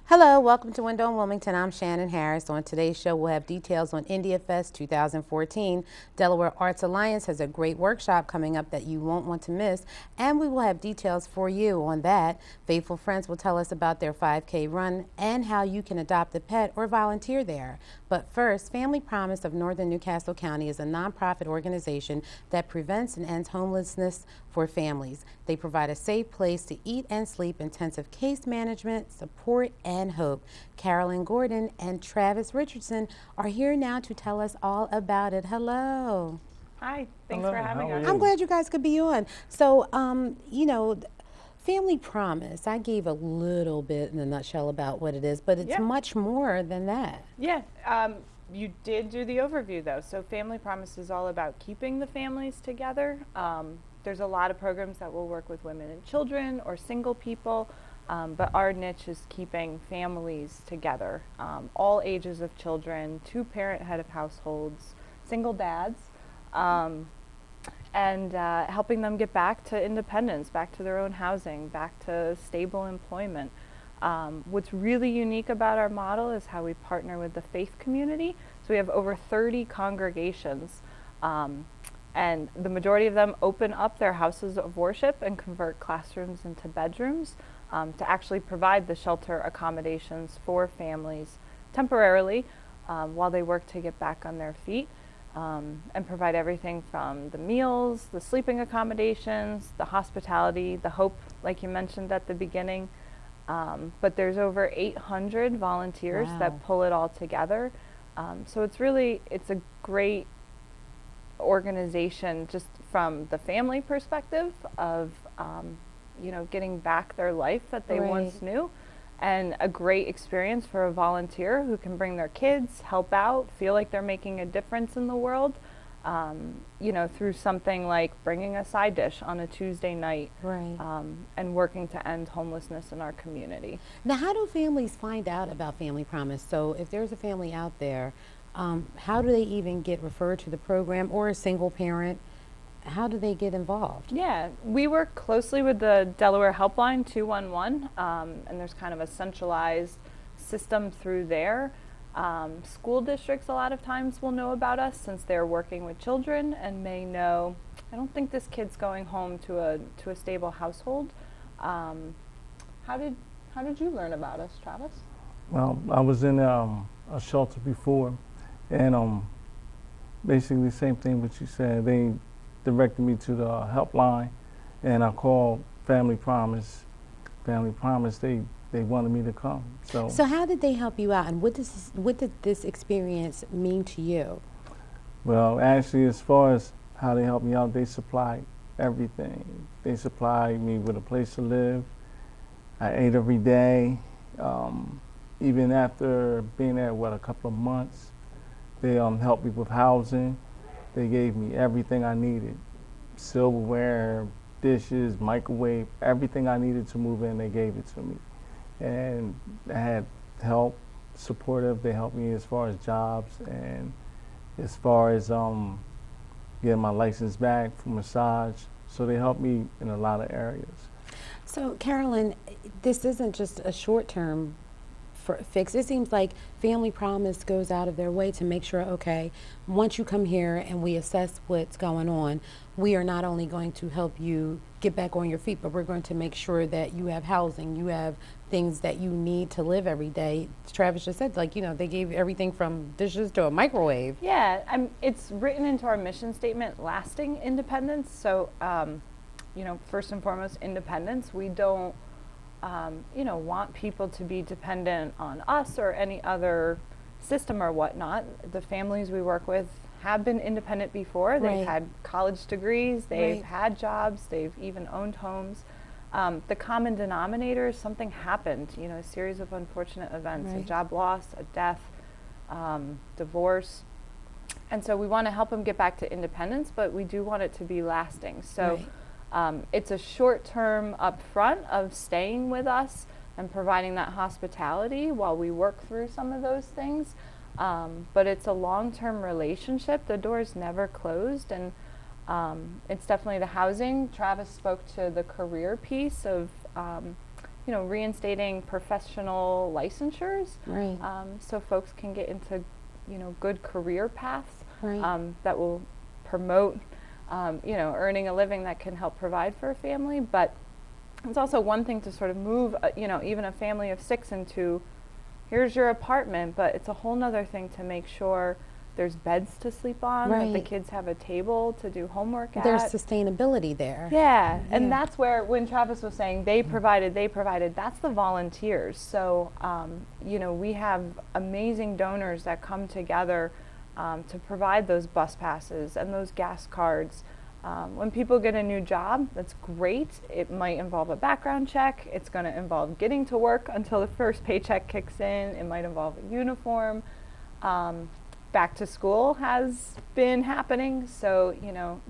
Hello, welcome to Window in Wilmington. I'm Shannon Harris. On today's show, we'll have details on India Fest 2014. Delaware Arts Alliance has a great workshop coming up that you won't want to miss, and we will have details for you on that. Faithful Friends will tell us about their 5K run and how you can adopt a pet or volunteer there. But first, Family Promise of Northern Newcastle County is a nonprofit organization that prevents and ends homelessness for families. They provide a safe place to eat and sleep, intensive case management, support, and hope. Carolyn Gordon and Travis Richardson are here now to tell us all about it. Hello. Hi, thanks Hello, for having how are us. you? I'm glad you guys could be on. So, Family Promise, I gave a little bit in a nutshell about what it is, but it's Yeah. much more than that. Yeah, you did do the overview though. So Family Promise is all about keeping the families together. There's a lot of programs that will work with women and children or single people, but our niche is keeping families together, all ages of children, two-parent head of households, single dads, and helping them get back to independence, back to their own housing, back to stable employment. What's really unique about our model is how we partner with the faith community. So we have over 30 congregations, and the majority of them open up their houses of worship and convert classrooms into bedrooms to actually provide the shelter accommodations for families temporarily while they work to get back on their feet. And provide everything from the meals, the sleeping accommodations, the hospitality, the hope, like you mentioned at the beginning. But there's over 800 volunteers that pull it all together. So it's a great organization just from the family perspective of, getting back their life that they once knew. And a great experience for a volunteer who can bring their kids, help out, feel like they're making a difference in the world, through something like bringing a side dish on a Tuesday night, and working to end homelessness in our community. Now, how do families find out about Family Promise? So if there's a family out there, how do they even get referred to the program, or a single parent? How do they get involved? Yeah, we work closely with the Delaware Helpline 211, and there's kind of a centralized system through there. School districts a lot of times will know about us since they're working with children and may know, I don't think this kid's going home to a stable household. How did you learn about us, Travis? Well, I was in a shelter before, and basically the same thing what you said. They directed me to the helpline, and I called Family Promise. Family Promise, they wanted me to come. So how did they help you out, and what did this experience mean to you? Well, actually, as far as how they helped me out, they supplied everything. They supplied me with a place to live. I ate every day. Even after being there, a couple of months, they helped me with housing. They gave me everything I needed, silverware, dishes, microwave, everything I needed to move in, they gave it to me. And I had help, supportive. They helped me as far as jobs and as far as getting my license back for massage. So they helped me in a lot of areas. So Carolyn, this isn't just a short-term fix. It seems like Family Promise goes out of their way to make sure, okay, once you come here and we assess what's going on, we are not only going to help you get back on your feet, but we're going to make sure that you have housing, you have things that you need to live every day. Travis just said, they gave everything from dishes to a microwave. Yeah, it's written into our mission statement, lasting independence. So, first and foremost, independence. We don't want people to be dependent on us or any other system or whatnot. The families we work with have been independent before. They've had college degrees, they've had jobs, they've even owned homes. The common denominator is something happened, a series of unfortunate events, a job loss, a death, divorce. And so we want to help them get back to independence, but we do want it to be lasting. So it's a short-term upfront of staying with us and providing that hospitality while we work through some of those things. But it's a long-term relationship. The door's never closed, and it's definitely the housing. Travis spoke to the career piece of reinstating professional licensures, Right. so folks can get into, good career paths, Right. that will promote, earning a living that can help provide for a family. But it's also one thing to sort of move, even a family of 6 into, here's your apartment, but it's a whole nother thing to make sure there's beds to sleep on, that the Right. kids have a table to do homework at. There's sustainability there. Yeah, and Yeah. that's where, when Travis was saying they provided, that's the volunteers. So, we have amazing donors that come together to provide those bus passes and those gas cards. When people get a new job, that's great. It might involve a background check. It's going to involve getting to work until the first paycheck kicks in. It might involve a uniform. Back to school has been happening, so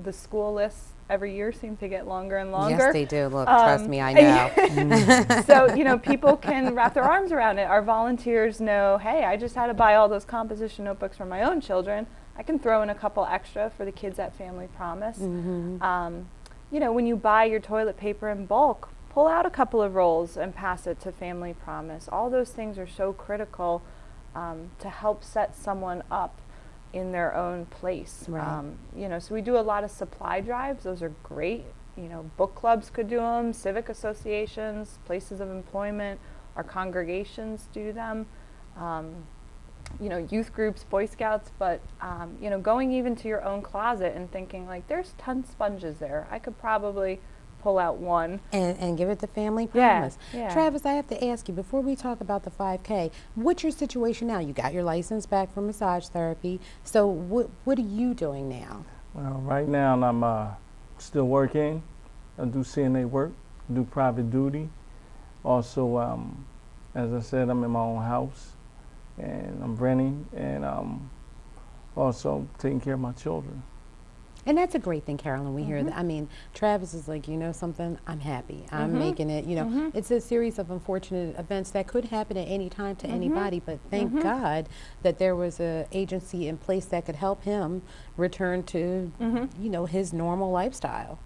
the school lists every year seem to get longer and longer. Yes, they do. Look, trust me, I know. So people can wrap their arms around it. Our volunteers know, hey, I just had to buy all those composition notebooks for my own children. I can throw in a couple extra for the kids at Family Promise. Mm-hmm. When you buy your toilet paper in bulk, pull out a couple of rolls and pass it to Family Promise. All those things are so critical to help set someone up in their own place. Right. So we do a lot of supply drives. Those are great. Book clubs could do them, civic associations, places of employment, our congregations do them. Youth groups, Boy Scouts, but, going even to your own closet and thinking, like, there's 10 sponges there. I could probably pull out one. And give it to Family Yeah, Promise. yeah. Travis, I have to ask you, before we talk about the 5K, what's your situation now? You got your license back for massage therapy, so what are you doing now? Well, right now I'm still working. I do CNA work, do private duty. Also, as I said, I'm in my own house, and I'm renting, and also taking care of my children. And that's a great thing, Carolyn. We hear Mm-hmm. that. I mean, Travis is like, something, I'm happy. I'm Mm-hmm. making it, Mm-hmm. It's a series of unfortunate events that could happen at any time to Mm-hmm. anybody, but thank Mm-hmm. God that there was an agency in place that could help him return to, Mm-hmm. his normal lifestyle.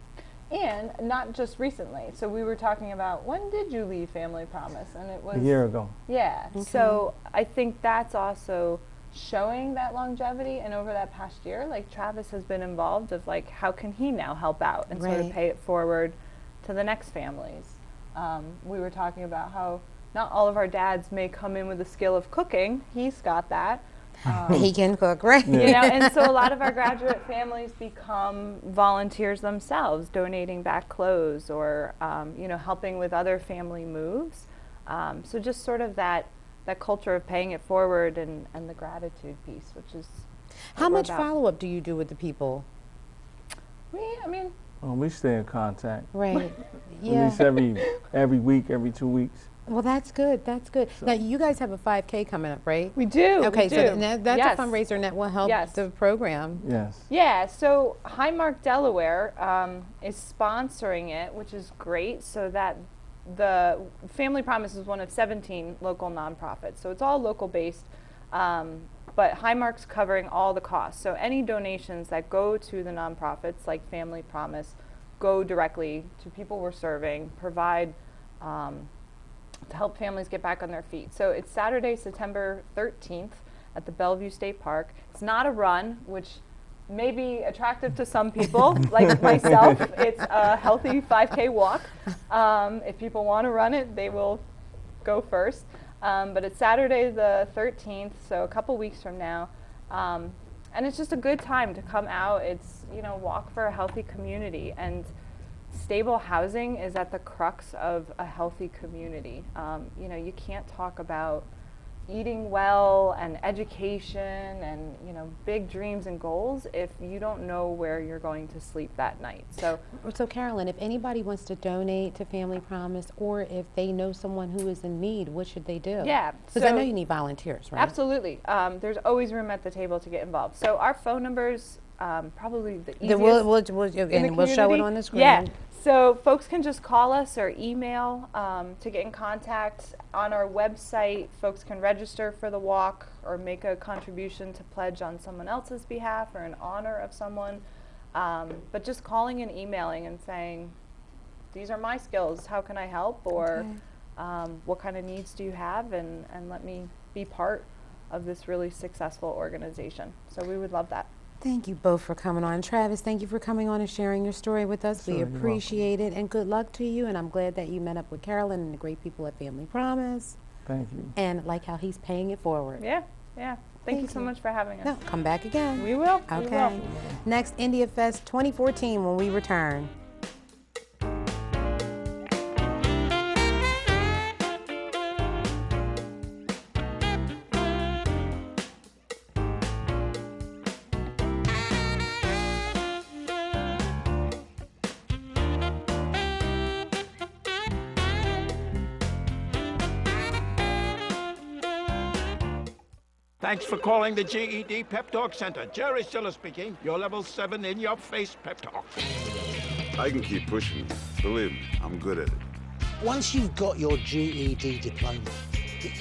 And not just recently. So we were talking about, when did you leave Family Promise? And it was A year ago. Yeah. Okay. So I think that's also showing that longevity. And over that past year, like, Travis has been involved of, like, how can he now help out and sort of Right. pay it forward to the next families. We were talking about how not all of our dads may come in with the skill of cooking. He's got that. He can cook, right? And so a lot of our graduate families become volunteers themselves, donating back clothes or, helping with other family moves. So just sort of that culture of paying it forward and the gratitude piece, which is How what we're much about. follow-up do you do with the people? We stay in contact. Right. At least every week, every 2 weeks. Well, that's good. That's good. Now, you guys have a 5K coming up, right? We do. Okay, we do. so that's Yes. a fundraiser and that will help Yes. the program. Yes. Yeah, so Highmark Delaware is sponsoring it, which is great, so that the Family Promise is one of 17 local nonprofits. So it's all local based, but Highmark's covering all the costs. So any donations that go to the nonprofits like Family Promise go directly to people we're serving, provide to help families get back on their feet. So it's Saturday, September 13th at the Bellevue State Park. It's not a run, which may be attractive to some people, like myself. It's a healthy 5K walk. If people want to run it, they will go first. But it's Saturday the 13th, so a couple weeks from now. And it's just a good time to come out. It's, walk for a healthy community. And stable housing is at the crux of a healthy community. You can't talk about eating well and education and big dreams and goals if you don't know where you're going to sleep that night. So Carolyn, if anybody wants to donate to Family Promise or if they know someone who is in need, what should they do? Yeah, Because I know you need volunteers, right? absolutely. There's always room at the table to get involved. So our phone number's probably the easiest. We'll show it on the screen. Yeah. So folks can just call us or email to get in contact. On our website, folks can register for the walk or make a contribution to pledge on someone else's behalf or in honor of someone. But just calling and emailing and saying, these are my skills, how can I help? Or, what kind of needs do you have, and let me be part of this really successful organization. So we would love that. Thank you both for coming on. Travis, thank you for coming on and sharing your story with us. Sure, We you're welcome. appreciate it, and good luck to you. And I'm glad that you met up with Carolyn and the great people at Family Promise. Thank you. And like how he's paying it forward. Yeah, yeah. Thank you so much for having us. No, come back again. We will. Okay. We will. Next, India Fest 2014 when we return. Thanks for calling the GED Pep Talk Center. Jerry Stiller speaking. Your level 7 in-your-face pep talk. I can keep pushing. Believe me, I'm good at it. Once you've got your GED diploma,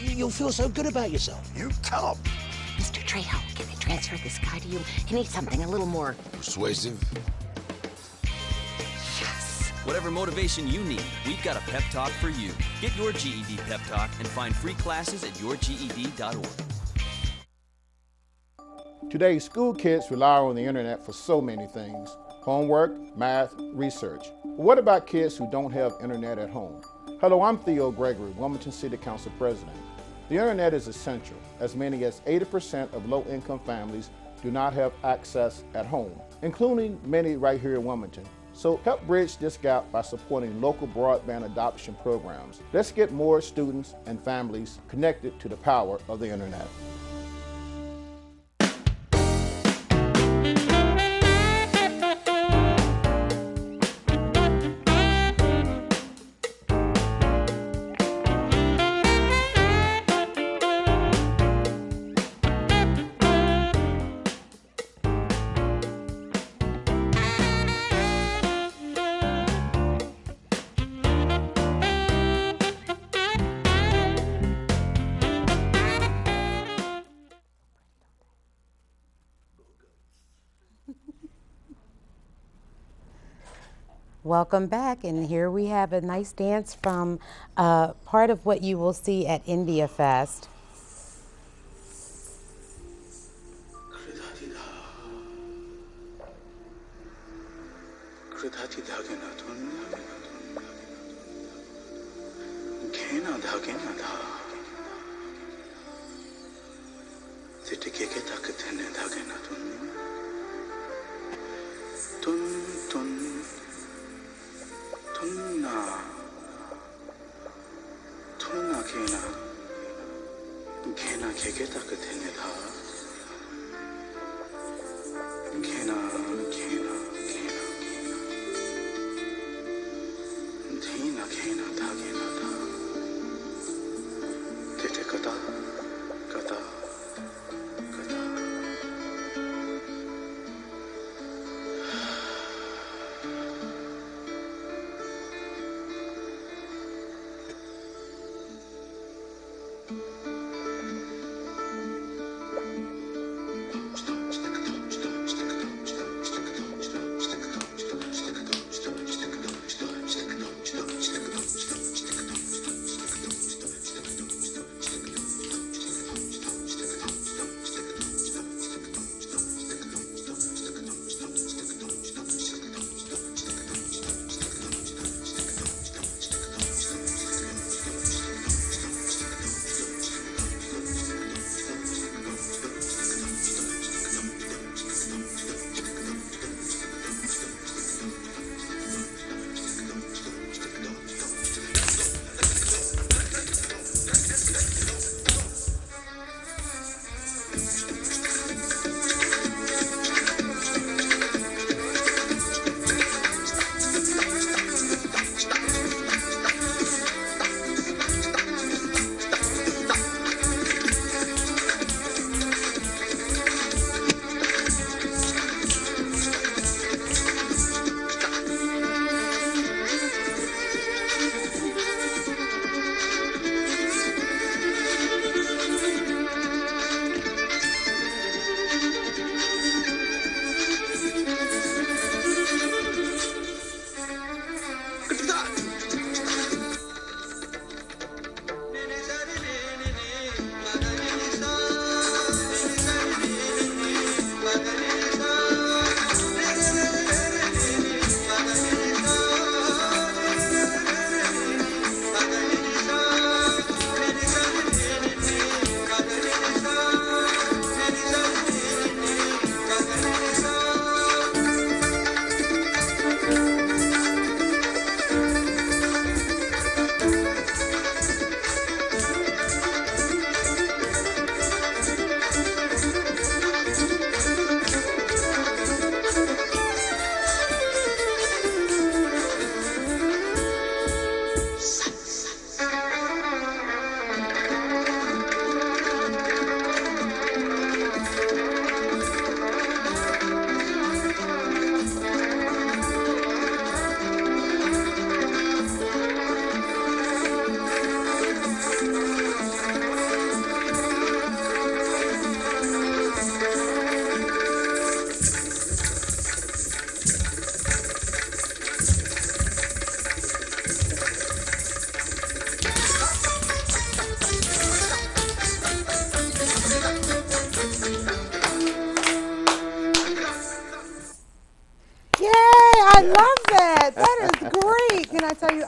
you'll feel so good about yourself. You tell him. Mr. Trejo, can I transfer this guy to you? He needs something a little more... Persuasive? Yes. Whatever motivation you need, we've got a pep talk for you. Get your GED pep talk and find free classes at yourged.org. Today, school kids rely on the internet for so many things: homework, math, research. But what about kids who don't have internet at home? Hello, I'm Theo Gregory, Wilmington City Council President. The internet is essential, as many as 80% of low-income families do not have access at home, including many right here in Wilmington. So help bridge this gap by supporting local broadband adoption programs. Let's get more students and families connected to the power of the internet. Welcome back, and here we have a nice dance from part of what you will see at India Fest.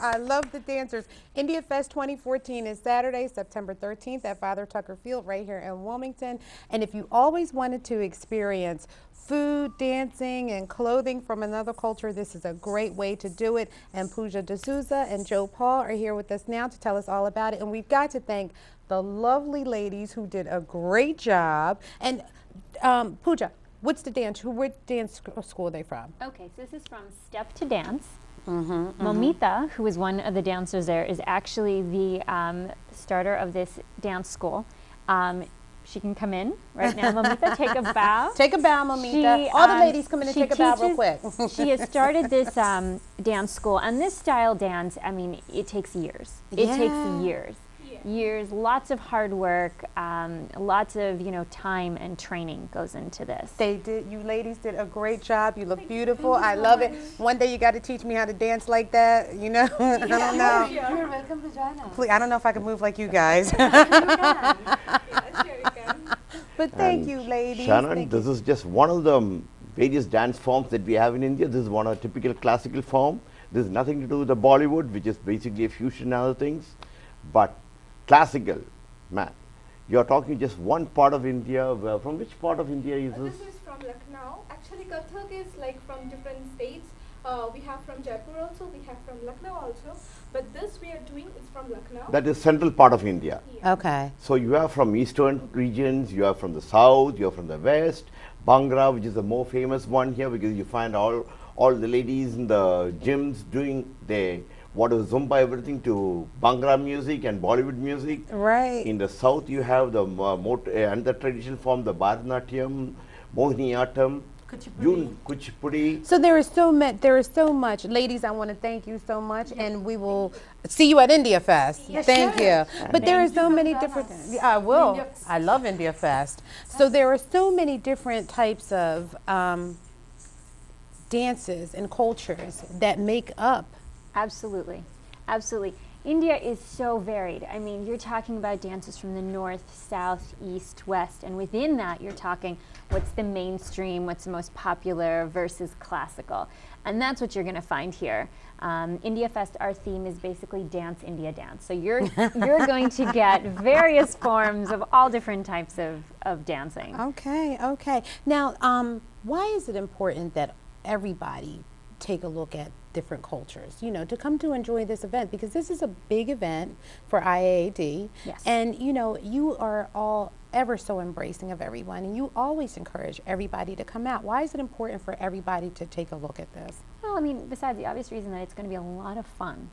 I love the dancers. India Fest 2014 is Saturday, September 13th at Father Tucker Field right here in Wilmington. And if you always wanted to experience food, dancing, and clothing from another culture, this is a great way to do it. And Pooja D'Souza and Joe Paul are here with us now to tell us all about it. And we've got to thank the lovely ladies who did a great job. And Pooja, what's the dance? What dance school are they from? Okay, so this is from Step to Dance. Momita, who is one of the dancers there, is actually the starter of this dance school. She can come in right now. Momita, take a bow. Take a bow, Momita. All the ladies come in and take a bow real quick. She has started this dance school, and this style dance, I mean, it takes years. It takes years. Years, lots of hard work, lots of, you know, time and training goes into this. They did, you ladies did a great job. You look beautiful. I love it. One day you got to teach me how to dance like that, you know? I don't know. You're welcome to join us. Please, I don't know if I can move like you guys. But thank you, ladies. Shannon, this is just one of the various dance forms that we have in India. This is one of a typical classical form. This has nothing to do with the Bollywood, which is basically a fusion and other things. But classical, man, you're talking just one part of India. From which part of India is this? This is from Lucknow. Actually, Kathak is like from different states. We have from Jaipur also, we have from Lucknow also. But this we are doing is from Lucknow. That is central part of India. Yeah. Okay. So you are from eastern regions, you are from the south, you are from the west. Bhangra, which is the more famous one here, because you find all the ladies in the gyms doing their what is Zumba, everything to Bhangra music and Bollywood music. Right. In the south, you have the another traditional form, the Bharatanatyam, Mohiniyattam, Kuchipudi. So there is so much. Ladies, I want to thank you so much, and we will see you at India Fest. Yes, thank sure. you. But there are so many different. Yeah, I will. I love India Fest. So there are so many different types of dances and cultures that make up. Absolutely, absolutely. India is so varied. I mean, you're talking about dances from the north, south, east, west, and within that you're talking what's the mainstream, what's the most popular versus classical. And that's what you're going to find here. India Fest, our theme is basically Dance India Dance. So you're going to get various forms of all different types of dancing. Okay, okay. Now, why is it important that everybody take a look at different cultures, you know, to come to enjoy this event, because this is a big event for IAAD. Yes. And you know, you are all ever so embracing of everyone, and you always encourage everybody to come out. Why is it important for everybody to take a look at this? Well, I mean, besides the obvious reason that it's going to be a lot of fun.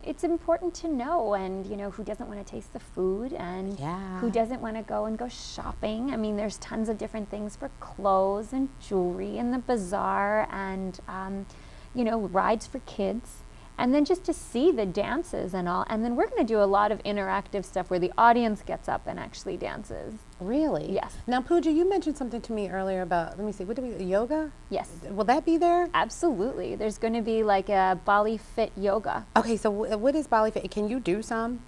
It's important to know, and you know, who doesn't want to taste the food, and who doesn't want to go shopping. I mean, there's tons of different things for clothes and jewelry in the bazaar, and you know, rides for kids, and then just to see the dances and all. And then we're going to do a lot of interactive stuff where the audience gets up and actually dances. Really? Yes. Now, Pooja, you mentioned something to me earlier about, let me see, what did we, yoga? Yes. Will that be there? Absolutely. There's going to be like a Bali Fit yoga. Okay, so what is Bali Fit? Can you do some?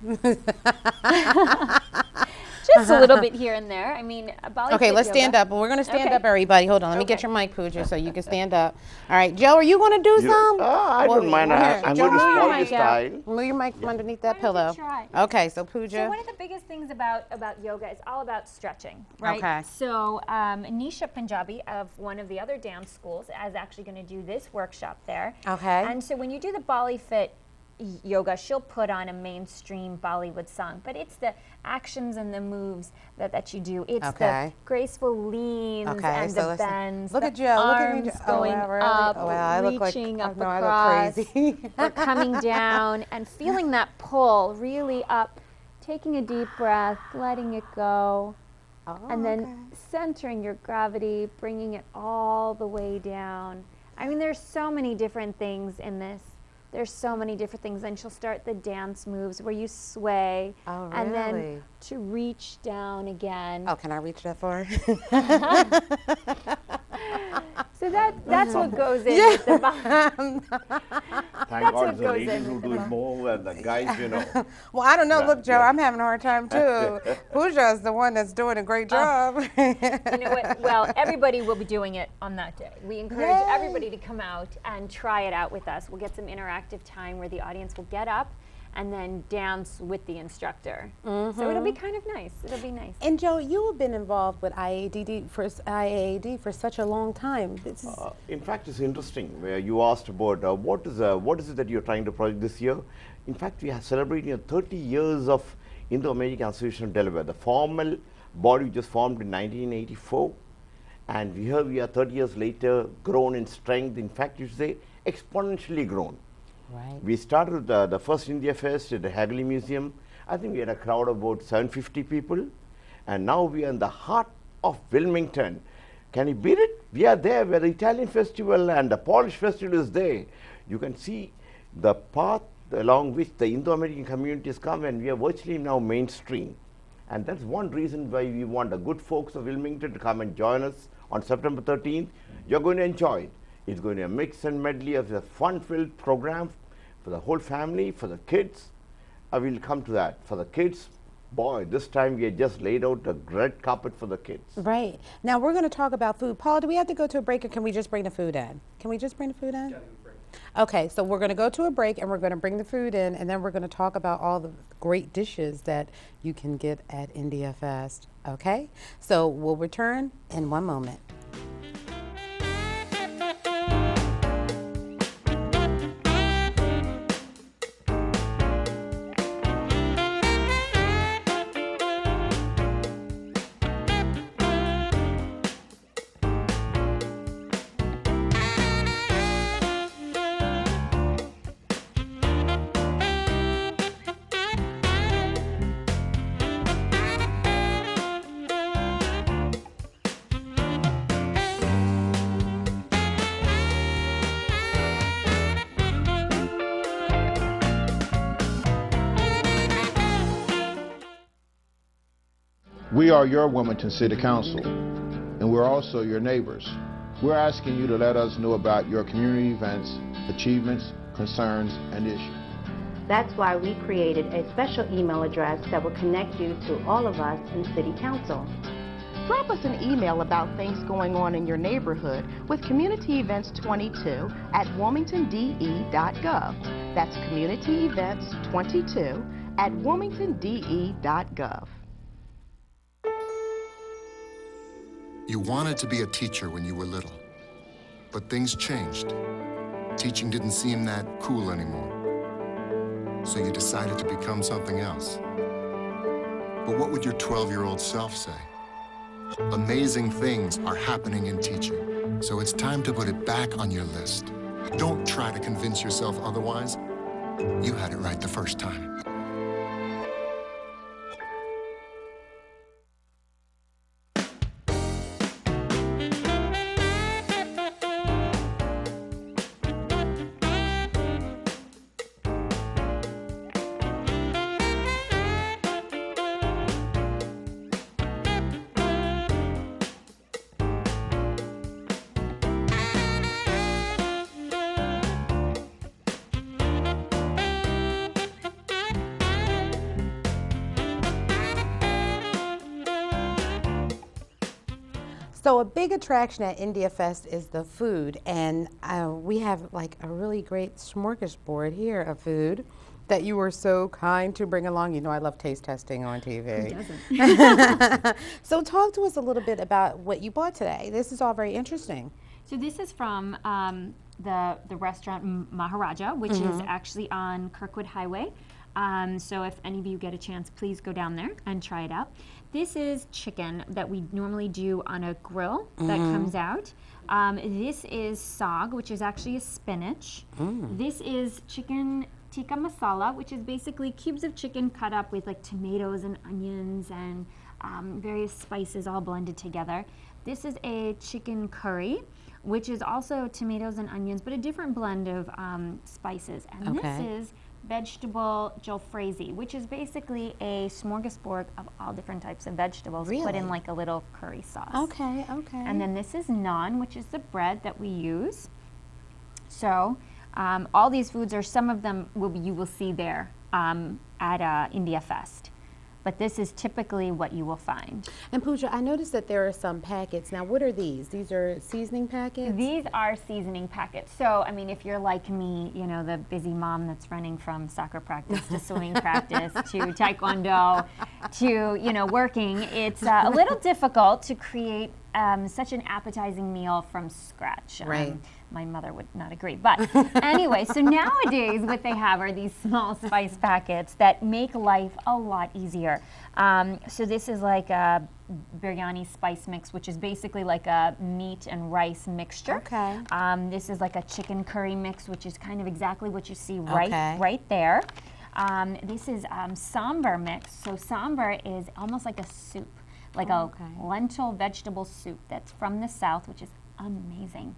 Just a little bit here and there. I mean, Bali Okay, Fit let's yoga. stand up. We're going to stand up, everybody. Hold on. Let me get your mic, Pooja, so you can stand up. All right, Joe, are you going to do some? I don't mind. I'm Joe, going to move your follow mic the out. style. Move your mic from underneath that Why don't you pillow. try? Okay, so Pooja. So one of the biggest things about yoga is all about stretching, right? Okay. So Nisha Punjabi of one of the other dance schools is actually going to do this workshop there. Okay. And so when you do the Bali Fit yoga, she'll put on a mainstream Bollywood song, but it's the actions and the moves that you do. It's the graceful leans and the bends. Look the at Joe. Look at me. arms going up, I look like, reaching up I know across, I look crazy. or coming down and feeling that pull really up, taking a deep breath, letting it go, and then centering your gravity, bringing it all the way down. I mean, there's so many different things in this. There's so many different things. Then she'll start the dance moves where you sway, and then to reach down again. Oh, can I reach that far? So So that's what goes in with the Thank God the ladies who do it more and the guys, you know. Well, I don't know. Yeah, Look, Joe, yeah. I'm having a hard time too. Pooja is the one that's doing a great job. You know what? Well, everybody will be doing it on that day. We encourage everybody to come out and try it out with us. We'll get some interactive time where the audience will get up and then dance with the instructor. So it'll be kind of nice. It'll be nice. And Joe, you have been involved with IAAD for such a long time. In fact, it's interesting where you asked about what is it that you're trying to project this year. In fact, we are celebrating 30 years of Indo-American Association of Delaware, the formal body which was formed in 1984. And here we are 30 years later, grown in strength. In fact, you should say exponentially grown. Right. We started the first India Fest at the Hagley Museum. I think we had a crowd of about 750 people. And now we are in the heart of Wilmington. Can you beat it? We are there where the Italian festival and the Polish festival is there. You can see the path along which the Indo-American communities come, and we are virtually now mainstream. And that's one reason why we want the good folks of Wilmington to come and join us on September 13th. You're going to enjoy it. It's going to be a mix and medley of a fun-filled program for the whole family, for the kids. I will come to that. For the kids, boy, this time we had just laid out a red carpet for the kids. Right. Now we're going to talk about food. Paul, do we have to go to a break, or can we just bring the food in? Can we just bring the food in? Okay, so we're going to go to a break and we're going to bring the food in, and then we're going to talk about all the great dishes that you can get at India Fest. Okay? So we'll return in one moment. We are your Wilmington City Council, and we're also your neighbors. We're asking you to let us know about your community events, achievements, concerns, and issues. That's why we created a special email address that will connect you to all of us in City Council. Drop us an email about things going on in your neighborhood with Community Events 22 at wilmingtonde.gov. That's Community Events 22 at wilmingtonde.gov. You wanted to be a teacher when you were little, but things changed. Teaching didn't seem that cool anymore. So you decided to become something else. But what would your 12-year-old self say? Amazing things are happening in teaching, so it's time to put it back on your list. Don't try to convince yourself otherwise. You had it right the first time. So a big attraction at India Fest is the food, and we have like a really great smorgasbord here of food that you were so kind to bring along. You know I love taste testing on TV. Who doesn't? So talk to us a little bit about what you bought today. This is all very interesting. So this is from the restaurant Maharaja, which is actually on Kirkwood Highway. So if any of you get a chance, please go down there and try it out. This is chicken that we normally do on a grill that comes out. This is saag, which is actually a spinach. This is chicken tikka masala, which is basically cubes of chicken cut up with like tomatoes and onions and various spices all blended together. This is a chicken curry, which is also tomatoes and onions, but a different blend of spices. And this is vegetable jalfrezi, which is basically a smorgasbord of all different types of vegetables put in like a little curry sauce. Okay, okay. And then this is naan, which is the bread that we use. So all these foods are, some of them you will see there at India Fest. But this is typically what you will find. And Pooja, I noticed that there are some packets. Now, what are these? These are seasoning packets? These are seasoning packets. So, I mean, if you're like me, you know, the busy mom that's running from soccer practice to swimming practice to taekwondo to, you know, working, it's a little difficult to create such an appetizing meal from scratch. Right. My mother would not agree. But anyway, so nowadays what they have are these small spice packets that make life a lot easier. So this is like a biryani spice mix, which is basically like a meat and rice mixture. Okay. This is like a chicken curry mix, which is kind of exactly what you see right there. This is sambar mix. So sambar is almost like a soup, like a lentil vegetable soup that's from the South, which is amazing.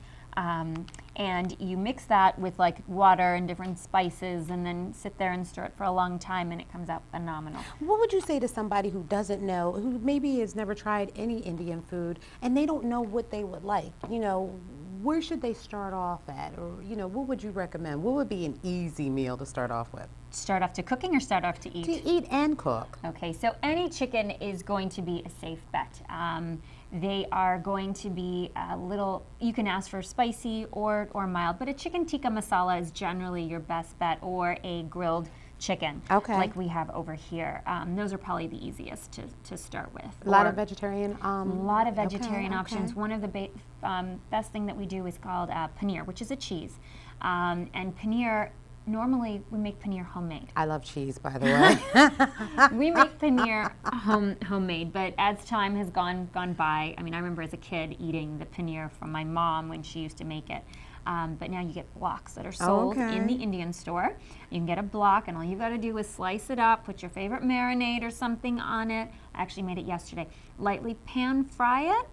And you mix that with like water and different spices and then sit there and stir it for a long time and it comes out phenomenal. What would you say to somebody who doesn't know, who maybe has never tried any Indian food and they don't know what they would like? You know, where should they start off at? Or, you know, what would you recommend? What would be an easy meal to start off with? Start off to cooking or start off to eat? To eat and cook. Okay, so any chicken is going to be a safe bet. They are going to be a little, you can ask for spicy or mild, but a chicken tikka masala is generally your best bet, or a grilled chicken, like we have over here. Those are probably the easiest to start with. A lot of vegetarian? A lot of vegetarian options. One of the best thing that we do is called paneer, which is a cheese. And paneer, normally we make paneer homemade. I love cheese, by the way. We make paneer homemade, but as time has gone by, I mean, I remember as a kid eating the paneer from my mom when she used to make it. But now you get blocks that are sold in the Indian store. You can get a block, and all you've got to do is slice it up, put your favorite marinade or something on it. I actually made it yesterday. Lightly pan fry it,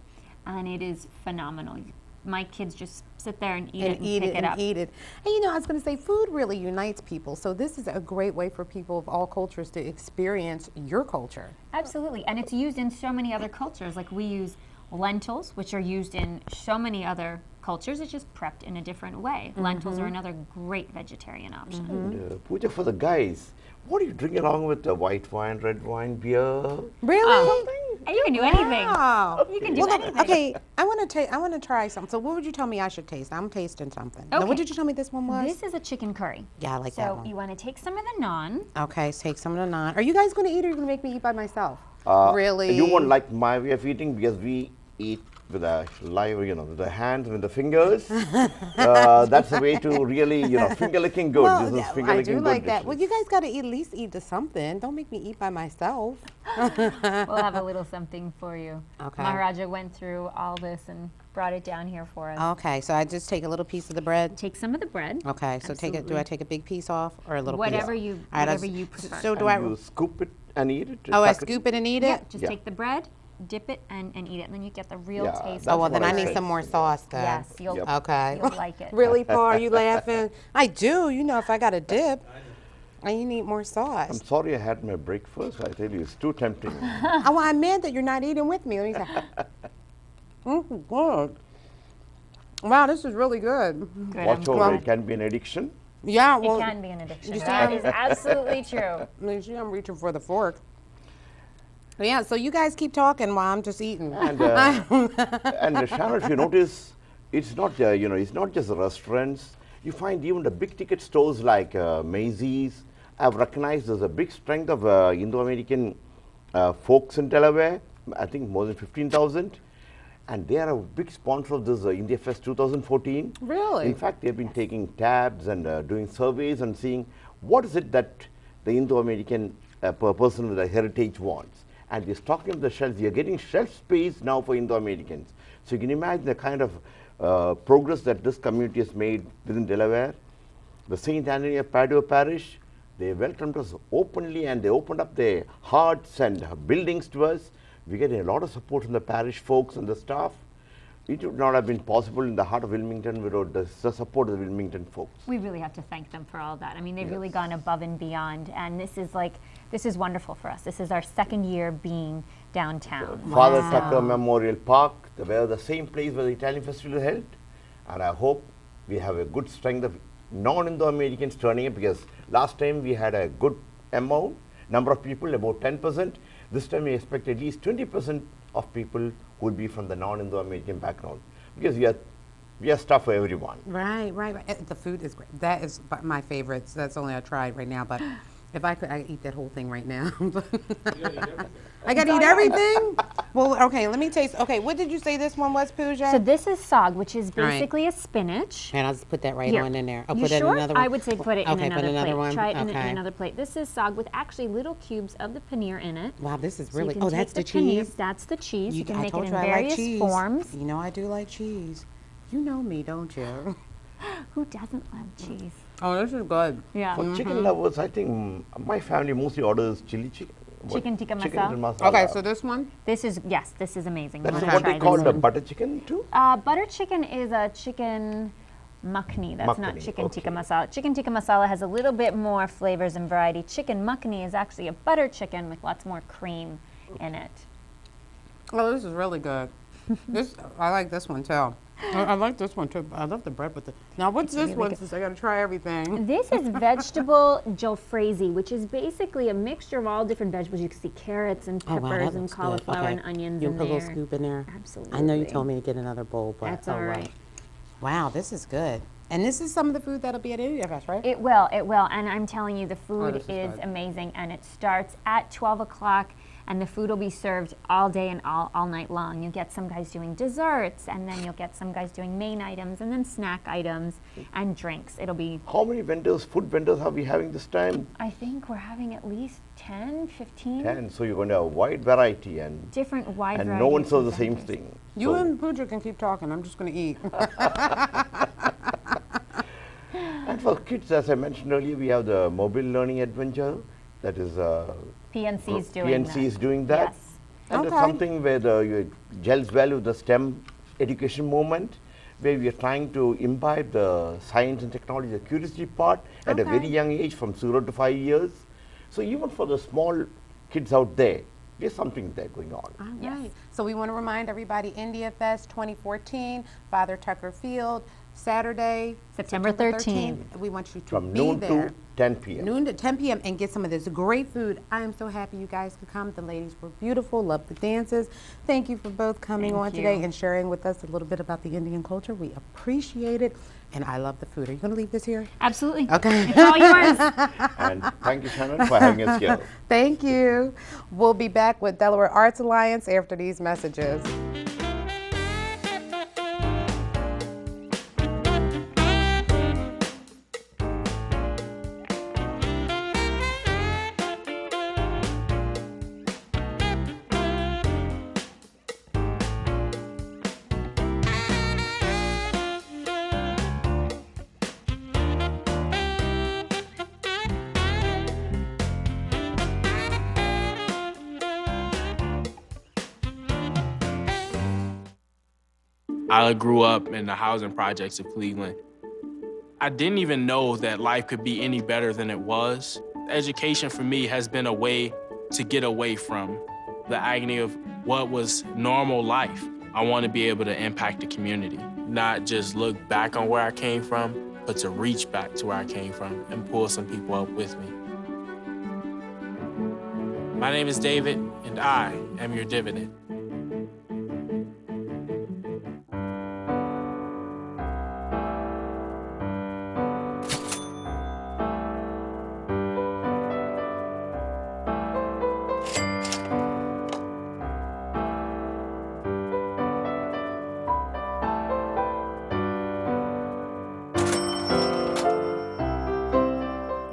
and it is phenomenal. My kids just sit there and eat it and pick it up. And you know, I was going to say, food really unites people. So this is a great way for people of all cultures to experience your culture. Absolutely, and it's used in so many other cultures. Like we use lentils, which are used in so many other cultures. It's just prepped in a different way. Lentils are another great vegetarian option. And, Pooja, for the guys, what do you drink along with the white wine, red wine, beer? Really? You can do anything. You can do anything. Okay, I want to try something. So what would you tell me I should taste? I'm tasting something. Okay. Now, what did you tell me this one was? This is a chicken curry. Yeah, I like that one. So you want to take some of the naan. Okay, so take some of the naan. Are you guys going to eat, or are you going to make me eat by myself? Really? You won't like my way of eating, because we eat with a live, you know, with the hands and with the fingers. That's the way to really, you know, finger licking good. Well, this is finger I licking do good like that. dishes. Well, you guys got to at least eat to something. Don't make me eat by myself. We'll have a little something for you. Okay. Maharaja went through all this and brought it down here for us. Okay, so I just take a little piece of the bread. Take some of the bread. Okay, so take it. Do I take a big piece off or a little whatever piece? you All right, whatever you prefer. So do I? You scoop it and eat it? Oh, I scoop it and eat it? Just take the bread, dip it, and eat it, and then you get the real taste. Oh, well, then I need some more sauce then. Yes, you'll okay. you'll like it. Really, Paul? Are you laughing? I do. You know, if I got a dip, you need more sauce. I'm sorry I had my breakfast. I tell you, it's too tempting. Oh, well, I'm mad that you're not eating with me. Let me say. Good. Wow, this is really good. Watch over, it can be an addiction. Yeah, well, it can be an addiction. That is absolutely true. You see, I'm reaching for the fork. Yeah, so you guys keep talking while I'm just eating. And Shannon, if you notice, it's not you know, it's not just the restaurants. You find even the big ticket stores like Macy's. I've recognized there's a big strength of Indo-American folks in Delaware. I think more than 15,000. And they are a big sponsor of this India Fest 2014. Really? In fact, they've been taking tabs and doing surveys and seeing what is it that the Indo-American person with a heritage wants. And they're stocking up the shelves. You're getting shelf space now for Indo-Americans. So you can imagine the kind of progress that this community has made within Delaware. The St. Anthony of Padua Parish, they welcomed us openly, and they opened up their hearts and buildings to us. We get a lot of support from the parish folks and the staff. it would not have been possible in the heart of Wilmington without the support of the Wilmington folks. We really have to thank them for all of that. I mean, they've Yes. really gone above and beyond, and this is wonderful for us. This is our second year being downtown. Father Tucker Memorial Park, where the same place where the Italian festival is held, and I hope we have a good strength of non-Indo-Americans turning up, because last time we had a good number of people, about 10%. This time we expect at least 20% of people who would be from the non-Indo-American background, because we are stuff for everyone. Right. The food is great. That is my favorite. That's only I tried right now, but if I could, I'd eat that whole thing right now. I gotta eat everything? Well, okay, let me taste. Okay, what did you say this one was, Pooja? So this is sog, which is basically a spinach. And I'll just put that right Here. on in there. I'll You put it sure? in another one. I would say put it in Okay, another put another plate. one. Try it in Okay. another plate. This is sog with actually little cubes of the paneer in it. Wow, this is So you really, can oh, take that's the paneer, cheese? That's the cheese. You can I make told it in you I like various cheese. forms. You know I do like cheese. You know me, don't you? Who doesn't love cheese? Oh, this is good. Yeah. For chicken lovers, I think my family mostly orders chili chicken. Chicken tikka Chicken masala. Okay, so this one? This is, yes, this is amazing. That's You what wanna they try call this the one. butter chicken too? Butter chicken is a chicken makhni. That's not Makhni, chicken tikka masala. Chicken tikka masala has a little bit more flavors and variety. Chicken makhni is actually a butter chicken with lots more cream in it. Oh, this is really good. I like this one too. I like this one too. I love the bread with it. Now, what's this really one? good. Since I got to try everything. This is vegetable jalfrezi, which is basically a mixture of all different vegetables. You can see carrots and Oh, wow, that peppers and looks good. cauliflower Okay. and onions You in put a there. little scoop in there. Absolutely. I know you told me to get another bowl, but That's oh, all well. right. Wow, this is good. And this is some of the food that'll be at IAAD, right? It will, and I'm telling you, the food this is is good. amazing, and it starts at 12 o'clock, and the food will be served all day and all night long. You'll get some guys doing desserts, and then you'll get some guys doing main items, and then snack items, and drinks. It'll be, How many vendors, food vendors, are we having this time? I think we're having at least 10, 15 10. So you're going to have a wide variety and different wide and variety no one of serves the same vendors. thing. You So- and Pooja can keep talking. I'm just going to eat. And for kids, as I mentioned earlier, we have the mobile learning adventure. That is PNC is doing PNC that. is doing that. Yes. And it's Okay. something where you gels well with the STEM education movement, where we are trying to imbibe the science and technology, the curiosity part at a Okay. very young age, from 0 to 5 years. So even for the small kids out there, there's something there going on. All right. So we want to remind everybody, India Fest 2014, Father Tucker Field, Saturday, September 13th. We want you to From be noon there. to 10 p.m. Noon to 10 p.m. and get some of this great food. I am so happy you guys could come. The ladies were beautiful. Love the dances. Thank you for both coming Thank on today you. and sharing with us a little bit about the Indian culture. We appreciate it. And I love the food. Are you going to leave this here? Absolutely. Okay. It's all yours. And thank you, Shannon, for having us here. Thank you. We'll be back with Delaware Arts Alliance after these messages. I grew up in the housing projects of Cleveland. I didn't even know that life could be any better than it was. Education for me has been a way to get away from the agony of what was normal life. I want to be able to impact the community, not just look back on where I came from, but to reach back to where I came from and pull some people up with me. My name is David, and I am your dividend.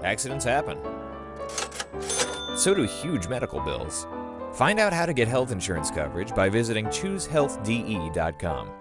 Accidents happen. So do huge medical bills. Find out how to get health insurance coverage by visiting ChooseHealthDE.com.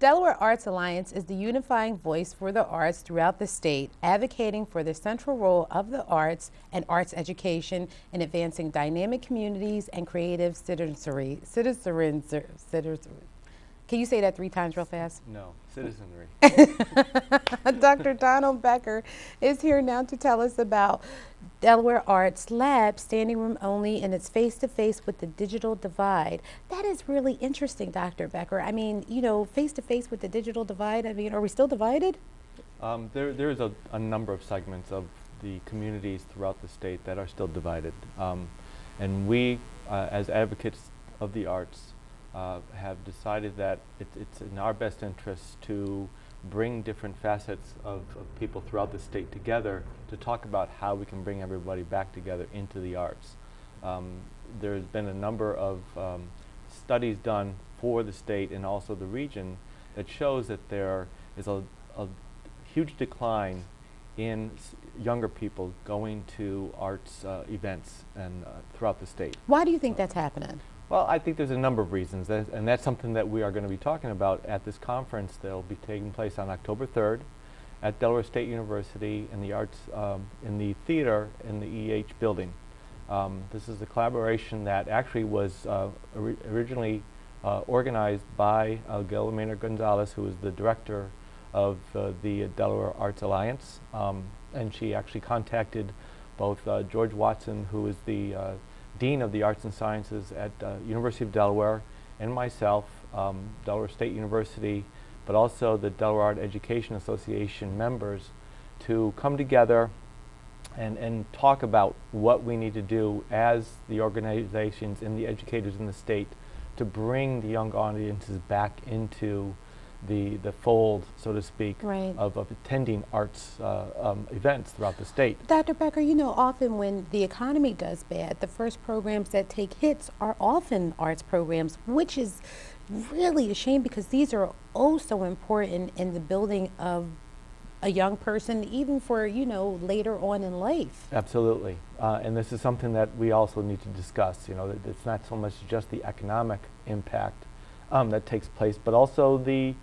Delaware Arts Alliance is the unifying voice for the arts throughout the state, advocating for the central role of the arts and arts education in advancing dynamic communities and creative citizenry. Can you say that 3 times real fast? No, citizenry. Dr. Donald Becker is here now to tell us about Delaware Arts Lab, standing room only, and it's face-to-face with the digital divide. That is really interesting, Dr. Becker. I mean, you know, face-to-face with the digital divide, I mean, are we still divided? There's a number of segments of the communities throughout the state that are still divided. And we, as advocates of the arts, have decided that it's in our best interest to bring different facets of people throughout the state together to talk about how we can bring everybody back together into the arts. There's been a number of studies done for the state and also the region that shows that there is a huge decline in younger people going to arts events and throughout the state. Why do you think that's happening? Well, I think there's a number of reasons, and that's something that we are going to be talking about at this conference that will be taking place on October 3rd at Delaware State University in the arts, in the theater in the EH building. This is a collaboration that actually was originally organized by Gail Maynard Gonzalez, who is the director of the Delaware Arts Alliance, and she actually contacted both George Watson, who is the Dean of the Arts and Sciences at University of Delaware, and myself, Delaware State University, but also the Delaware Art Education Association members to come together and talk about what we need to do as the organizations and the educators in the state to bring the young audiences back into the fold, so to speak, right, of attending arts events throughout the state. Dr. Becker, you know, often when the economy does bad, the first programs that take hits are often arts programs, which is really a shame because these are oh so important in the building of a young person, even for, you know, later on in life. Absolutely. And this is something that we also need to discuss. You know, that it's not so much just the economic impact that takes place, but also the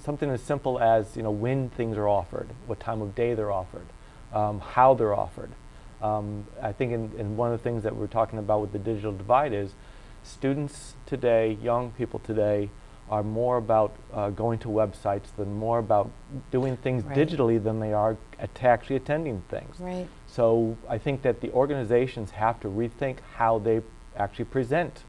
something as simple as, you know, when things are offered, what time of day they're offered, how they're offered. I think in one of the things that we're talking about with the digital divide is students today, young people today, are more about going to websites than more about doing things right, digitally than they are actually attending things. Right. So I think that the organizations have to rethink how they actually present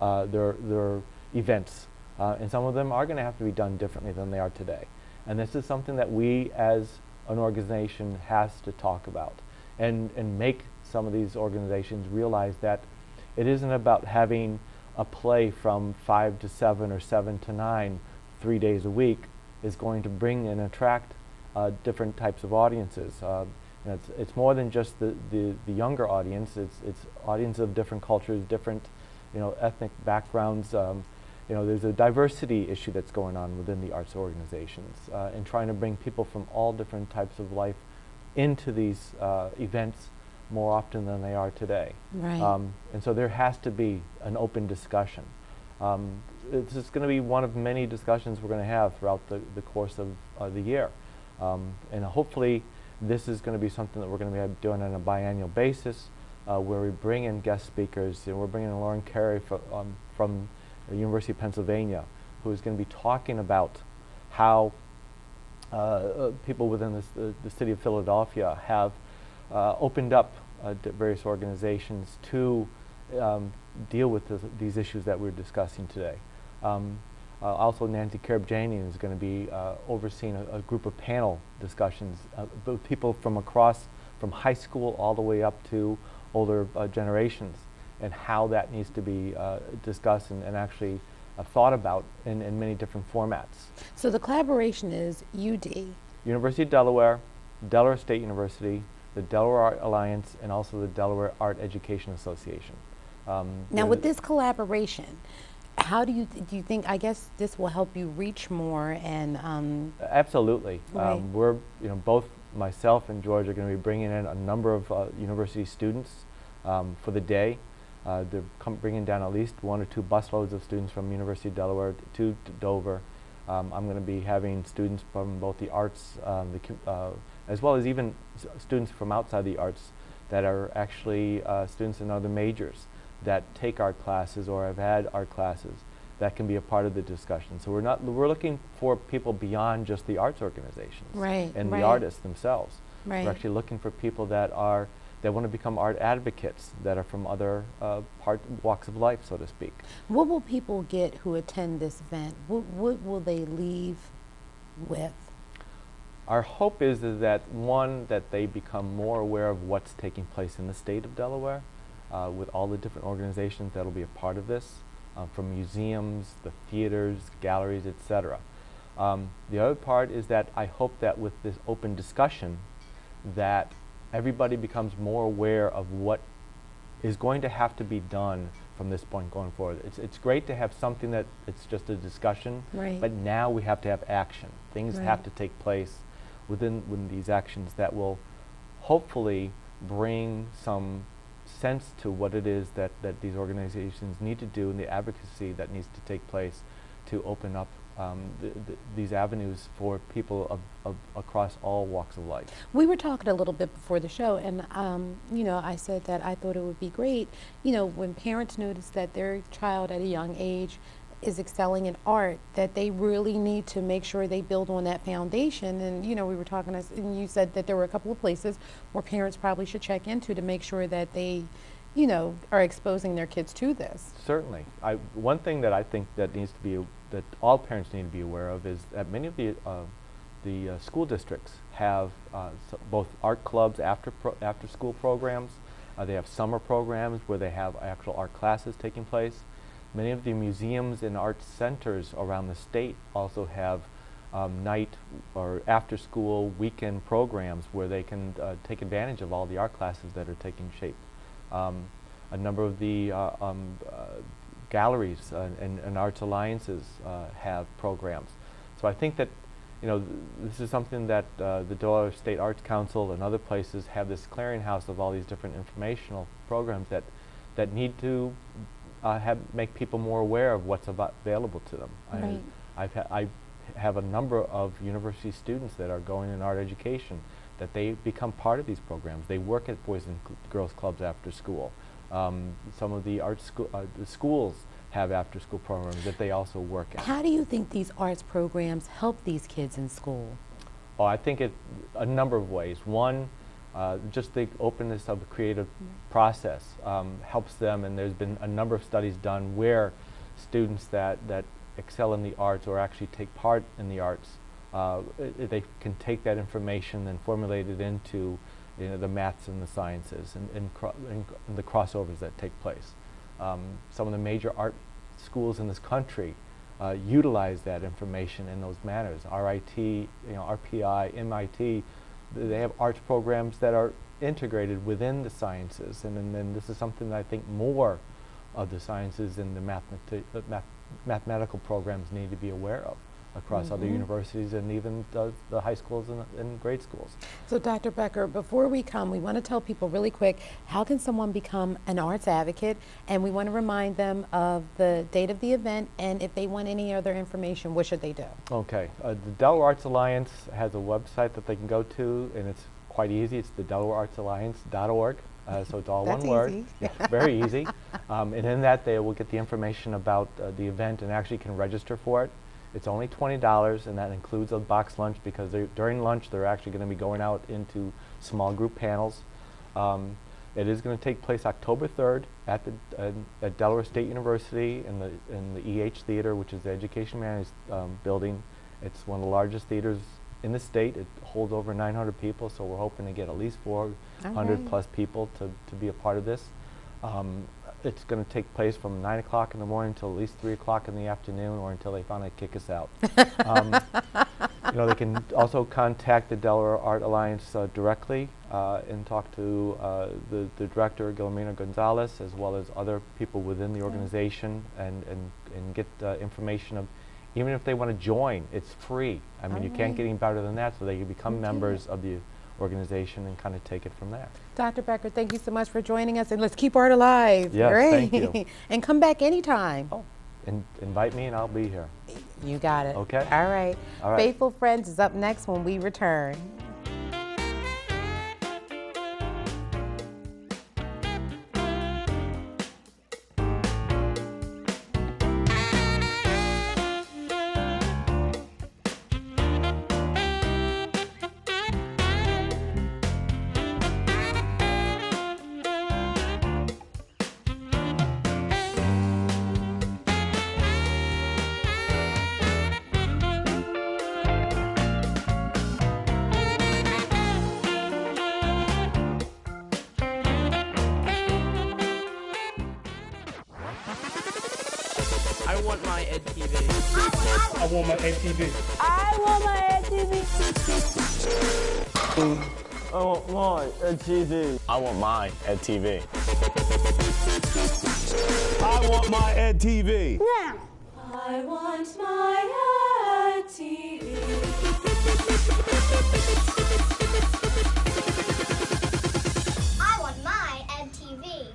their events. And some of them are going to have to be done differently than they are today. And this is something that we as an organization has to talk about and make some of these organizations realize that it isn't about having a play from 5 to 7 or 7 to 9 3 days a week is going to bring and attract different types of audiences. It's more than just the younger audience. It's audience of different cultures, different, you know, ethnic backgrounds. You know, there's a diversity issue that's going on within the arts organizations, and trying to bring people from all different types of life into these events more often than they are today. Right. And so there has to be an open discussion. This is going to be one of many discussions we're going to have throughout the course of the year. And hopefully this is going to be something that we're going to be doing on a biannual basis, where we bring in guest speakers. You know, we're bringing in Lauren Carey from the University of Pennsylvania, who is going to be talking about how people within the city of Philadelphia have opened up various organizations to deal with these issues that we're discussing today. Also, Nancy Karabjanian is going to be overseeing a group of panel discussions with people from high school all the way up to older generations, and how that needs to be discussed and actually thought about in many different formats. So the collaboration is UD, University of Delaware, Delaware State University, the Delaware Art Alliance, and also the Delaware Art Education Association. Now with this collaboration, how do you think, I guess this will help you reach more and Absolutely. Right. We're, you know, both myself and George are going to be bringing in a number of university students for the day. They're bringing down at least 1 or 2 busloads of students from University of Delaware to Dover. I'm going to be having students from both the arts, as well as even students from outside the arts that are actually students in other majors that take art classes or have had art classes that can be a part of the discussion. So we're looking for people beyond just the arts organizations and the artists themselves. We're actually looking for people that want to become art advocates that are from other walks of life, so to speak. What will people get who attend this event? What will they leave with? Our hope is that, one, that they become more aware of what's taking place in the state of Delaware with all the different organizations that will be a part of this, from museums, the theaters, galleries, etc. The other part is that I hope that with this open discussion that everybody becomes more aware of what is going to have to be done from this point going forward. It's great to have something that it's just a discussion, but now we have to have action. Things have to take place within these actions that will hopefully bring some sense to what it is that these organizations need to do and the advocacy that needs to take place to open up these avenues for people across all walks of life. We were talking a little bit before the show, and you know, I said that I thought it would be great, you know, when parents notice that their child at a young age is excelling in art, that they really need to make sure they build on that foundation. And you know, we were talking, and you said that there were a couple of places where parents probably should check into to make sure that they, you know, are exposing their kids to this. Certainly. One thing that I think that needs to be, that all parents need to be aware of, is that many of the school districts have both art clubs after school programs. They have summer programs where they have actual art classes taking place. Many of the museums and art centers around the state also have night or after school weekend programs where they can take advantage of all the art classes that are taking shape. A number of the galleries and arts alliances have programs. So I think that, you know, this is something that the Delaware State Arts Council and other places have this clearinghouse of all these different informational programs that need to make people more aware of what's available to them. I have a number of university students that are going in art education that they become part of these programs. They work at Boys and Girls Clubs after school. Some of the the schools have after-school programs that they also work at. How do you think these arts programs help these kids in school? Oh, I think a number of ways. One, just the openness of the creative process helps them, and there's been a number of studies done where students that excel in the arts or actually take part in the arts, they can take that information and formulate it into, you know, the maths and the sciences and the crossovers that take place. Some of the major art schools in this country utilize that information in those manners. RIT, you know, RPI, MIT, they have arts programs that are integrated within the sciences, and then this is something that I think more of the sciences and the mathematical programs need to be aware of across other universities and even the high schools and grade schools. So Dr. Becker, before we come, we want to tell people really quick, how can someone become an arts advocate? And we want to remind them of the date of the event, and if they want any other information, what should they do? Okay, the Delaware Arts Alliance has a website that they can go to, and it's quite easy. It's the DelawareArtsAlliance.org. So it's all one word. Easy. Yeah, very easy. And in that they will get the information about the event and actually can register for it. It's only $20, and that includes a box lunch, because during lunch they're actually going to be going out into small group panels. It is going to take place October 3rd at Delaware State University in the EH Theater, which is the Education Management building. It's one of the largest theaters in the state. It holds over 900 people, so we're hoping to get at least 400 plus people to be a part of this. It's going to take place from 9 o'clock in the morning until at least 3 o'clock in the afternoon, or until they finally kick us out. You know, they can also contact the Delaware Art Alliance directly and talk to the director, Guillermina Gonzalez, as well as other people within the organization, and get information of, even if they want to join, it's free. I mean, you can't get any better than that, so they can become members of the organization and kind of take it from there. Dr. Becker, thank you so much for joining us, and let's keep art alive. Yes, right? thank you. And come back anytime. Oh, invite me and I'll be here. You got it. Okay. All right. All right. Faithful Friends is up next when we return. I want my Ed TV. I want my Ed TV. I want my Ed TV. I want my Ed TV. I want my Ed TV. I want my Ed TV. Now. I want my Ed TV. I want my Ed TV.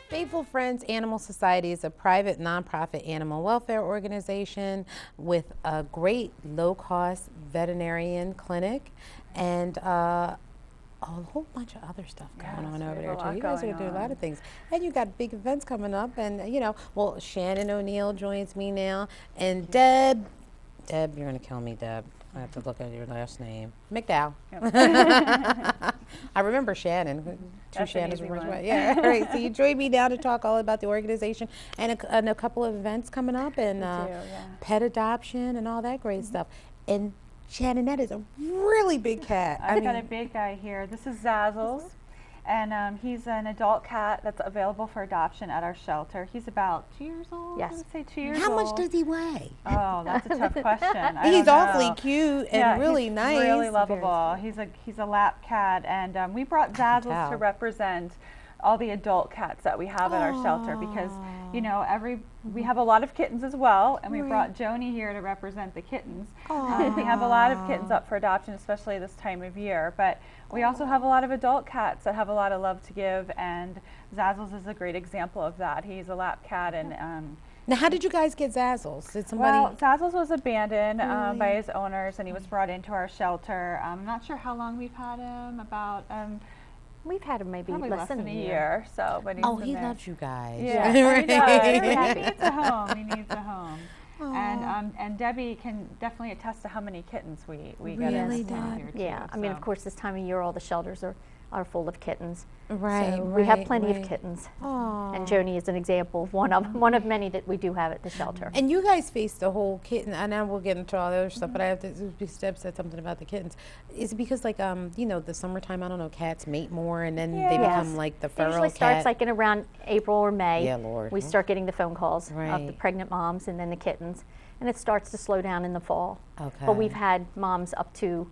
Faithful Friends Animal Society is a private nonprofit animal welfare organization with a great low-cost veterinarian clinic and a whole bunch of other stuff going on over there too. You guys are doing a lot of things, and you got big events coming up. And you know, well, Shannon O'Neill joins me now, and Deb, you're gonna kill me, Deb. I have to look at your last name. McDowell. Yep. I remember Shannon. Two Shannons were right. Yeah, all right. So you joined me now to talk all about the organization and a couple of events coming up, and pet adoption and all that great stuff. And Shannon, that is a really big cat. I've got a big guy here. This is Zazzles. And he's an adult cat that's available for adoption at our shelter. He's about 2 years old. Yes. I would say 2 years How old. much does he weigh? Oh, that's a tough question. He's awfully cute and really he's nice. Really lovable. He's a lap cat, and we brought Zazzles to represent all the adult cats that we have at our shelter, because you know we have a lot of kittens as well, and we brought Joni here to represent the kittens. We have a lot of kittens up for adoption, especially this time of year, but we also have a lot of adult cats that have a lot of love to give, and Zazzles is a great example of that. He's a lap cat, and now, how did you guys get Zazzles? Did somebody? Well, Zazzles was abandoned by his owners, and he was brought into our shelter. I'm not sure how long we've had him. About we've had him maybe less than a year. So, but he's he loves you guys. Yeah, he does. He needs a home. He needs a home. And Debbie can definitely attest to how many kittens we get in here too. Yeah, I mean, of course, this time of year, all the shelters are full of kittens. Right, so we have plenty of kittens. And Joni is an example of one of many that we do have at the shelter. And you guys face the whole kitten, and now we'll get into all the other stuff, but I have to, Deb said something about the kittens. Is it because, like, you know, the summertime, I don't know, cats mate more, and then they become like the feral cat? It usually starts like in around April or May. Yeah, Lord. We start getting the phone calls of the pregnant moms and then the kittens. And it starts to slow down in the fall. Okay. But we've had moms up to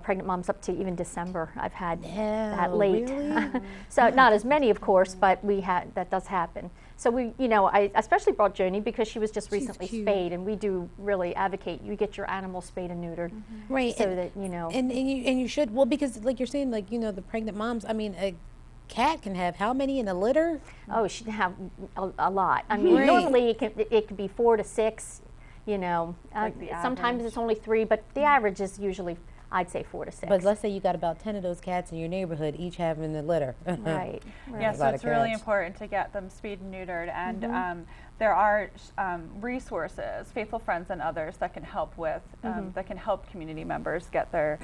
pregnant moms up to even December. I've had that late. Really? So not as many, of course, but that does happen. So we, you know, I especially brought Joni because she was just recently spayed, and we do really advocate you get your animals spayed and neutered, right? So that you know, and you should, well, because like you're saying, like, you know, the pregnant moms. I mean, a cat can have how many in a litter? Oh, she can have a lot. I mean, normally it can be 4 to 6. You know, like sometimes it's only 3, but the average is usually I'd say 4 to 6. But let's say you got about 10 of those cats in your neighborhood, each having the litter. Right. Yeah, so it's really important to get them spayed and neutered, and there are resources, Faithful Friends and others, that can help with that can help community members get their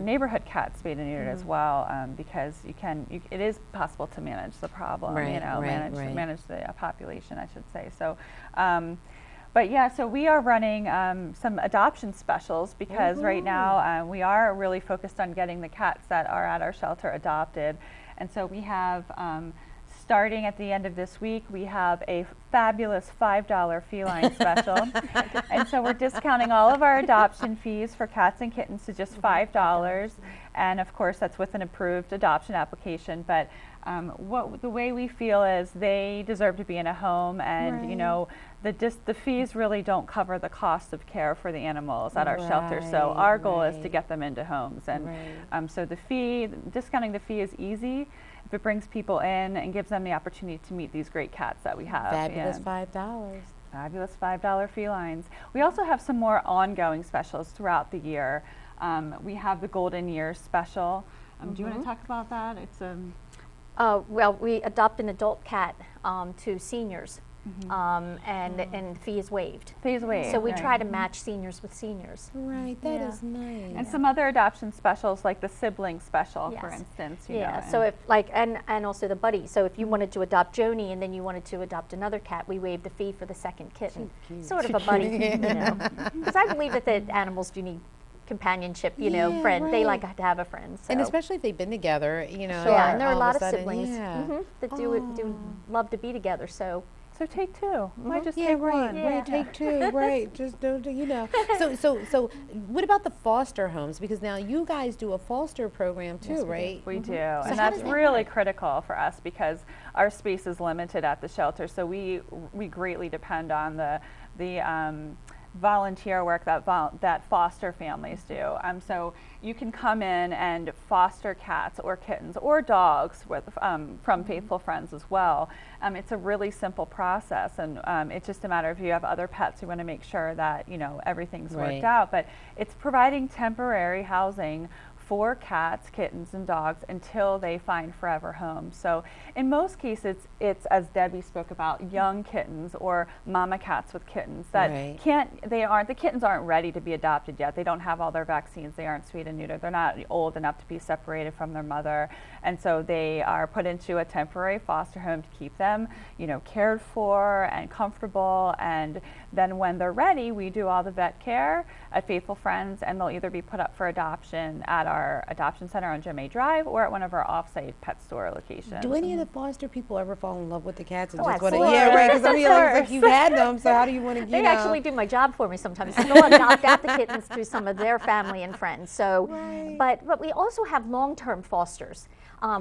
neighborhood cats spayed and neutered as well, because it is possible to manage the problem, Right, you know, manage the population, I should say. So. But yeah, so we are running some adoption specials because right now we are really focused on getting the cats that are at our shelter adopted. And so we have, starting at the end of this week, we have a fabulous $5 feline special. And so we're discounting all of our adoption fees for cats and kittens to just $5. And of course, that's with an approved adoption application. But the way we feel is they deserve to be in a home, and you know, the fees really don't cover the cost of care for the animals at our shelter. So our goal is to get them into homes, and so discounting the fee is easy if it brings people in and gives them the opportunity to meet these great cats that we have. Fabulous $5. Fabulous $5 felines. We also have some more ongoing specials throughout the year. We have the Golden Years special. Do you want to talk about that? It's well, we adopt an adult cat to seniors, and the fee is waived. Fee is waived. So we try to match seniors with seniors. Right, that is nice. And some other adoption specials, like the sibling special, for instance. You know, so if and also the buddy. So if you wanted to adopt Joni and then you wanted to adopt another cat, we waive the fee for the second kitten. Sort of a buddy, you know. Because I believe that the animals do need companionship, you know, friend. They like to have a friend. So. And especially if they've been together, you know. Yeah, and there are a lot of siblings that do love to be together. So take two. Why just take one? Right, take two. Right, just don't, you know. So what about the foster homes? Because now you guys do a foster program too, right? We do, and that's really critical for us because our space is limited at the shelter. So we greatly depend on the volunteer work that foster families do. So you can come in and foster cats or kittens or dogs with, from Faithful Friends as well. It's a really simple process, and it's just a matter of you have other pets, you want to make sure that, you know, everything's worked out. But it's providing temporary housing for cats, kittens, and dogs until they find forever homes. So in most cases, it's as Debbie spoke about, young kittens or mama cats with kittens that the kittens aren't ready to be adopted yet. They don't have all their vaccines. They aren't spayed and neutered. They're not old enough to be separated from their mother. And so they are put into a temporary foster home to keep them, you know, cared for and comfortable. And then when they're ready, we do all the vet care at Faithful Friends, and they'll either be put up for adoption at our adoption center on Jim A. Drive or at one of our off-site pet store locations. Do any of the foster people ever fall in love with the cats and just absolutely. want to? Yeah, right. Because I mean, like you've had them, so how do you want to? They actually do my job for me sometimes. They go adopt out the kittens through some of their family and friends. So, but we also have long-term fosters.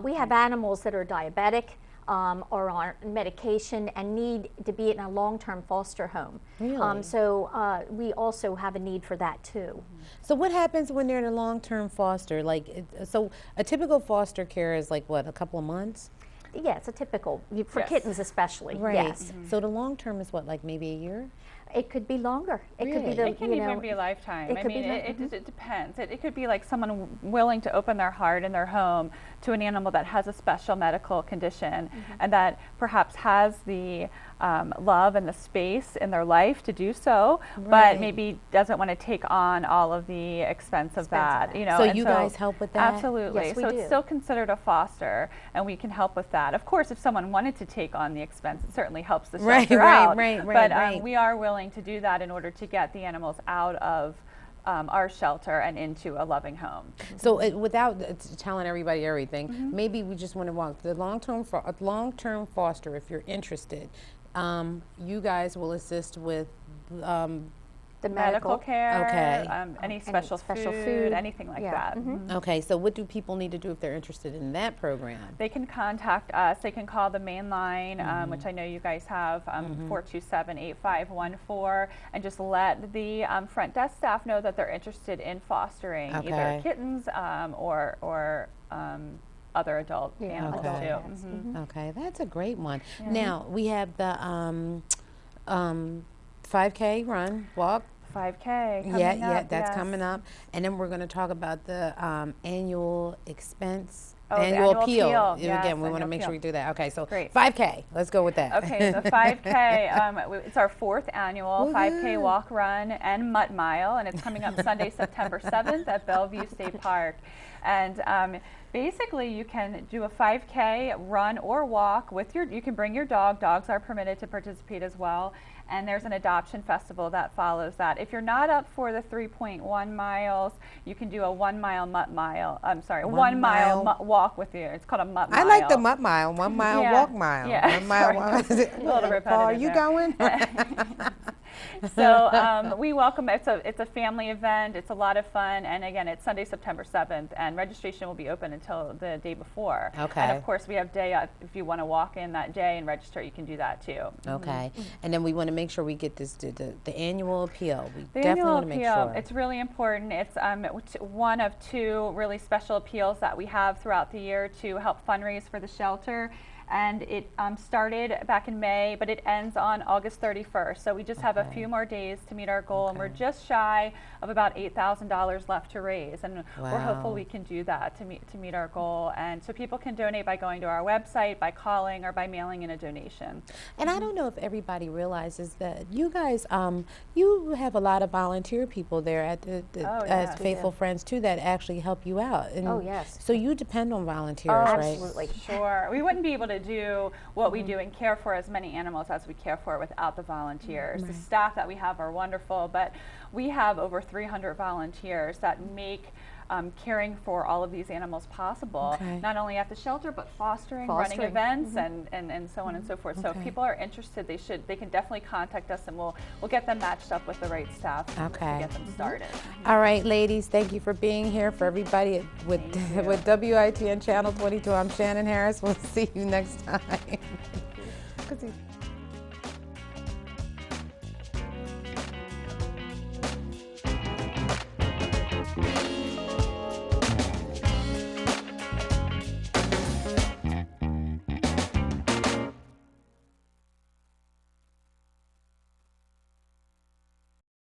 We have animals that are diabetic. Or on medication and need to be in a long-term foster home. Really? So we also have a need for that too. So what happens when they're in a long-term foster? Like, so a typical foster care is like what, a couple of months? Yeah, it's a typical, for kittens especially, yes. So the long-term is what, like maybe a year? It could be longer. It could be it can even be a lifetime. I mean, it depends. It could be like someone willing to open their heart and their home to an animal that has a special medical condition and that perhaps has the love and the space in their life to do so, but maybe doesn't want to take on all of the expense of that. You know, so you guys help with that? Absolutely. Yes, so it's still considered a foster, and we can help with that. Of course, if someone wanted to take on the expense, it certainly helps the shelter out. But we are willing to do that in order to get the animals out of our shelter and into a loving home. So without telling everybody everything, maybe we just want to walk the long-term foster. If you're interested, you guys will assist with the medical care, any special food, anything like that. Okay, so what do people need to do if they're interested in that program? They can contact us. They can call the main line, which I know you guys have, 427-8514, and just let the front desk staff know that they're interested in fostering either kittens or other adult animals too. Okay, that's a great one. Now we have the 5K run, walk. 5K coming Yeah, up. yeah, that's yes. coming up. And then we're going to talk about the annual expense. Oh, the annual appeal. Yes, Again, we want to annual make sure appeal. we do that. Okay, so Great. 5K. Let's go with that. Okay, the 5K, it's our 4th annual 5K walk, run, and mutt mile, and it's coming up Sunday, September 7th at Bellevue State Park. And basically, you can do a 5K run or walk with you can bring your dog. Dogs are permitted to participate as well. And there's an adoption festival that follows that. If you're not up for the 3.1 miles, you can do a 1 mile mutt mile. I'm sorry, 1 mile walk with you. It's called a mutt mile. I like the mutt mile, 1 mile walk mile. Yeah. 1 mile walk. A little repetitive. Paul, are you going? So we welcome, it's a family event, it's a lot of fun, and again, it's Sunday, September 7th, and registration will be open until the day before. Okay. And of course, we have day, if you want to walk in that day and register, you can do that too. Okay. And then we want to make sure we get this, the annual appeal. We The definitely annual want to make appeal, sure. it's really important. It's one of 2 really special appeals that we have throughout the year to help fundraise for the shelter. And it started back in May, but it ends on August 31st. So we just have a few more days to meet our goal, and we're just shy of about $8,000 left to raise. And we're hopeful we can do that to meet our goal. And so people can donate by going to our website, by calling, or by mailing in a donation. And I don't know if everybody realizes that you guys, you have a lot of volunteer people there at the as Faithful Friends too that actually help you out. And so you depend on volunteers, right? Absolutely. Sure. We wouldn't be able to do what we do and care for as many animals as we care for without the volunteers. The staff that we have are wonderful, but we have over 300 volunteers that make caring for all of these animals possible, not only at the shelter, but fostering. Running events, and so on and so forth. So if people are interested, they can definitely contact us, and we'll get them matched up with the right staff to get them started. All right, ladies, thank you for being here. For everybody with WITN Channel 22, I'm Shannon Harris. We'll see you next time.